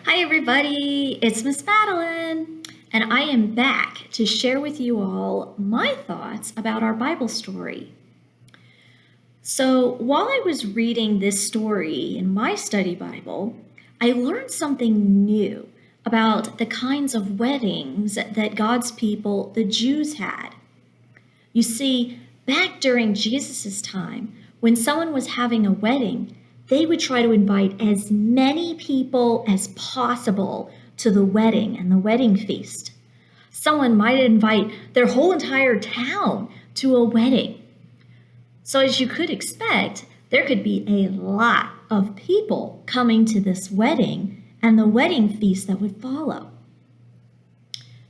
Hi, everybody. It's Miss Madelyn, and I am back to share with you all my thoughts about our Bible story. So, while I was reading this story in my study Bible, I learned something new about the kinds of weddings that God's people, the Jews, had. You see, back during Jesus' time, when someone was having a wedding, they would try to invite as many people as possible to the wedding and the wedding feast. Someone might invite their whole entire town to a wedding. So, as you could expect, there could be a lot of people coming to this wedding and the wedding feast that would follow.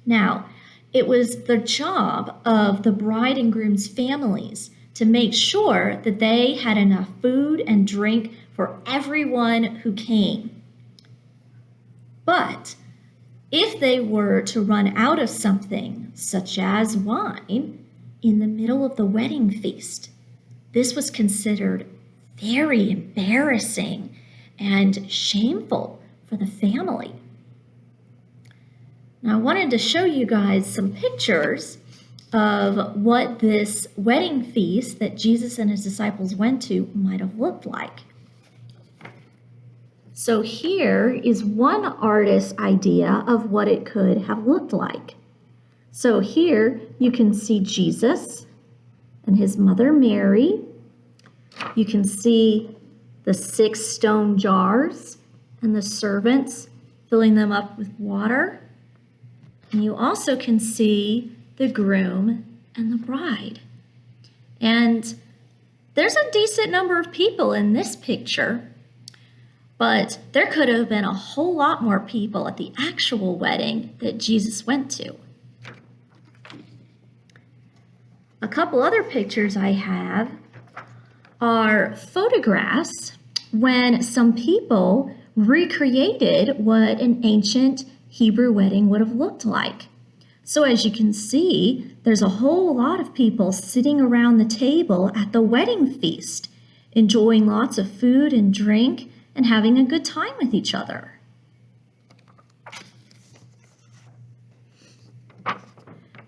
Now, it was the job of the bride and groom's families to make sure that they had enough food and drink for everyone who came. But if they were to run out of something, such as wine, in the middle of the wedding feast, this was considered very embarrassing and shameful for the family. Now, I wanted to show you guys some pictures of what this wedding feast that Jesus and his disciples went to might have looked like. So here is one artist's idea of what it could have looked like. So here you can see Jesus and his mother Mary. You can see the 6 stone jars and the servants filling them up with water. And you also can see the groom and the bride. And there's a decent number of people in this picture, but there could have been a whole lot more people at the actual wedding that Jesus went to. A couple other pictures I have are photographs when some people recreated what an ancient Hebrew wedding would have looked like. So as you can see, there's a whole lot of people sitting around the table at the wedding feast, enjoying lots of food and drink and having a good time with each other.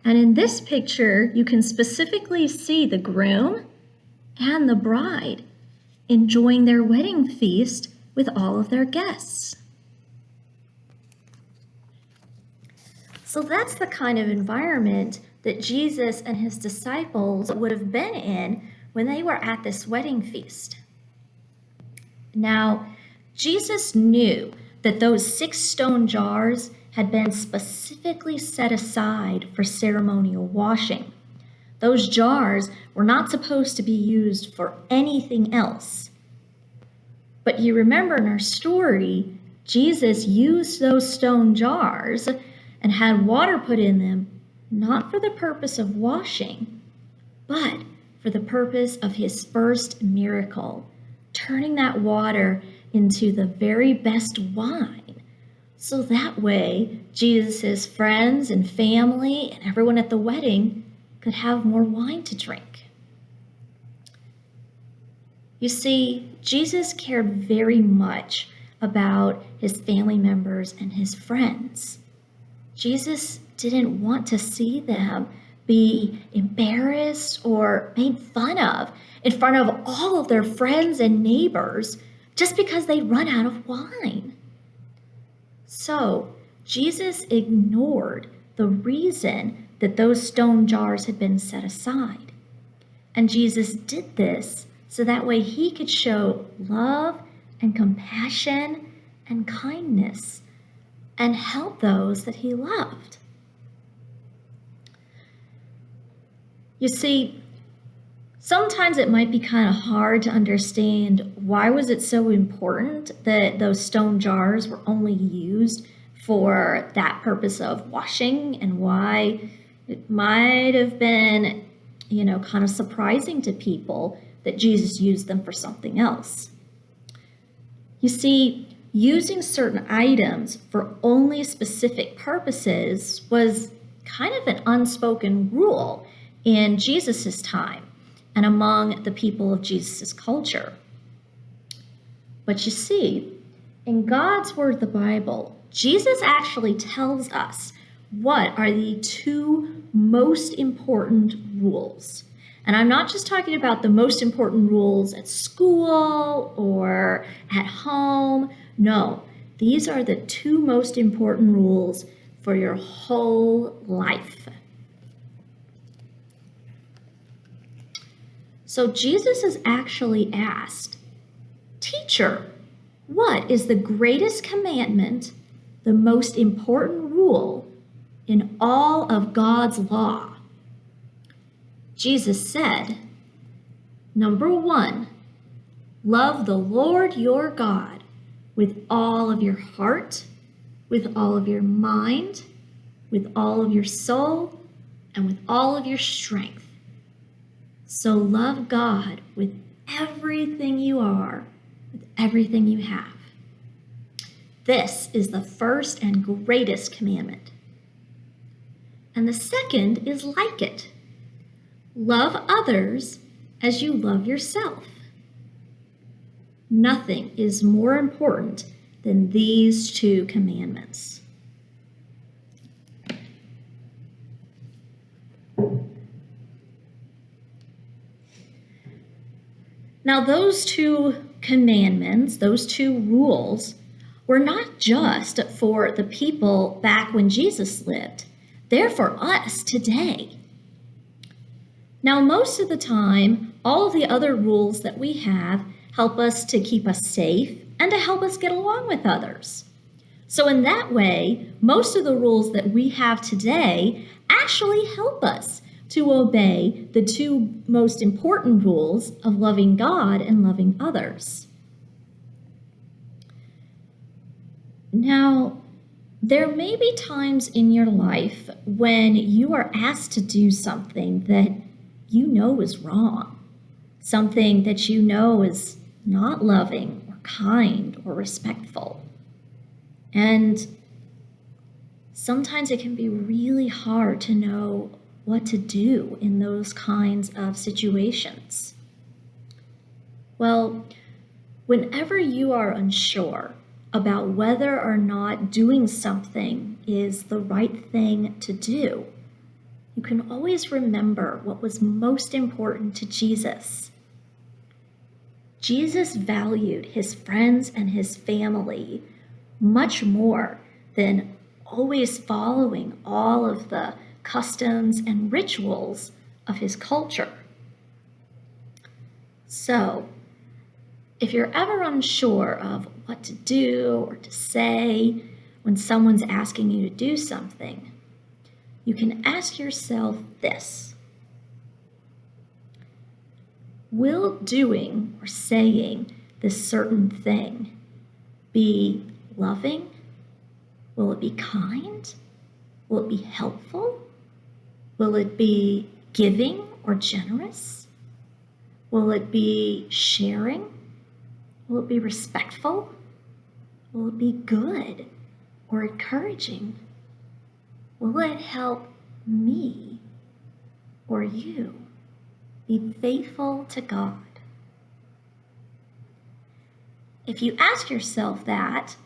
And in this picture, you can specifically see the groom and the bride enjoying their wedding feast with all of their guests. So that's the kind of environment that Jesus and his disciples would have been in when they were at this wedding feast. Now, Jesus knew that those 6 stone jars had been specifically set aside for ceremonial washing. Those jars were not supposed to be used for anything else. But you remember in our story, Jesus used those stone jars and had water put in them, not for the purpose of washing, but for the purpose of his first miracle, turning that water into the very best wine. So that way, Jesus' friends and family and everyone at the wedding could have more wine to drink. You see, Jesus cared very much about his family members and his friends. Jesus didn't want to see them be embarrassed or made fun of in front of all of their friends and neighbors just because they run out of wine. So Jesus ignored the reason that those stone jars had been set aside. And Jesus did this so that way he could show love and compassion and kindness and help those that he loved. You see, sometimes it might be kind of hard to understand why was it so important that those stone jars were only used for that purpose of washing, and why it might have been, kind of surprising to people that Jesus used them for something else. You see, using certain items for only specific purposes was kind of an unspoken rule in Jesus' time and among the people of Jesus' culture. But you see, In God's Word, the Bible, Jesus actually tells us what are the two most important rules. And I'm not just talking about the most important rules at school or at home. No, these are the two most important rules for your whole life. So Jesus is actually asked, "Teacher, what is the greatest commandment, the most important rule in all of God's law?" Jesus said, "Number 1, love the Lord your God with all of your heart, with all of your mind, with all of your soul, and with all of your strength." So love God with everything you are, with everything you have. This is the first and greatest commandment. And the second is like it. Love others as you love yourself. Nothing is more important than these two commandments. Now, those two commandments, those two rules, were not just for the people back when Jesus lived. They're for us today. Now, most of the time, all of the other rules that we have help us to keep us safe and to help us get along with others. So in that way, most of the rules that we have today actually help us to obey the two most important rules of loving God and loving others. Now, there may be times in your life when you are asked to do something that you know is wrong, something that you know is not loving or kind or respectful. And sometimes it can be really hard to know what to do in those kinds of situations. Well, whenever you are unsure about whether or not doing something is the right thing to do, you can always remember what was most important to Jesus. Jesus valued his friends and his family much more than always following all of the customs and rituals of his culture. So, if you're ever unsure of what to do or to say when someone's asking you to do something, you can ask yourself this: will doing or saying this certain thing be loving? Will it be kind? Will it be helpful? Will it be giving or generous? Will it be sharing? Will it be respectful? Will it be good or encouraging? Will it help me or you be faithful to God? If you ask yourself that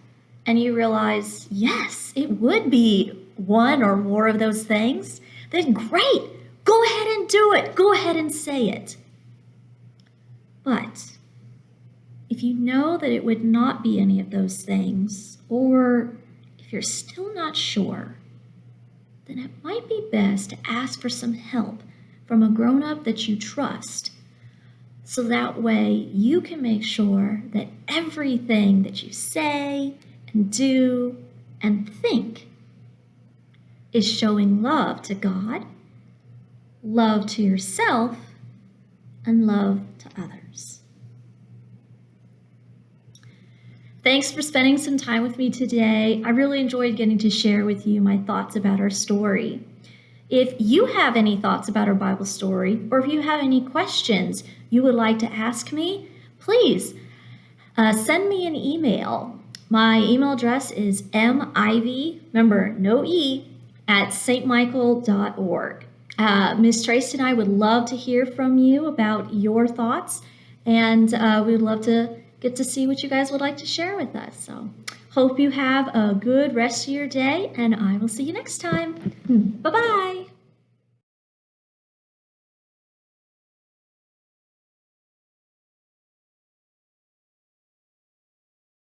and you realize, yes, it would be one or more of those things, then great, go ahead and do it. Go ahead and say it. But if you know that it would not be any of those things, or if you're still not sure, then it might be best to ask for some help from a grown-up that you trust, so that way you can make sure that everything that you say and do and think is showing love to God, love to yourself, and love to others. Thanks for spending some time with me today. I really enjoyed getting to share with you my thoughts about our story. If you have any thoughts about our Bible story, or if you have any questions you would like to ask me, please send me an email. My email address is mivy, remember, no E, at stmichael.org. Ms. Trace and I would love to hear from you about your thoughts, and we would love to get to see what you guys would like to share with us. So hope you have a good rest of your day, and I will see you next time. Bye-bye.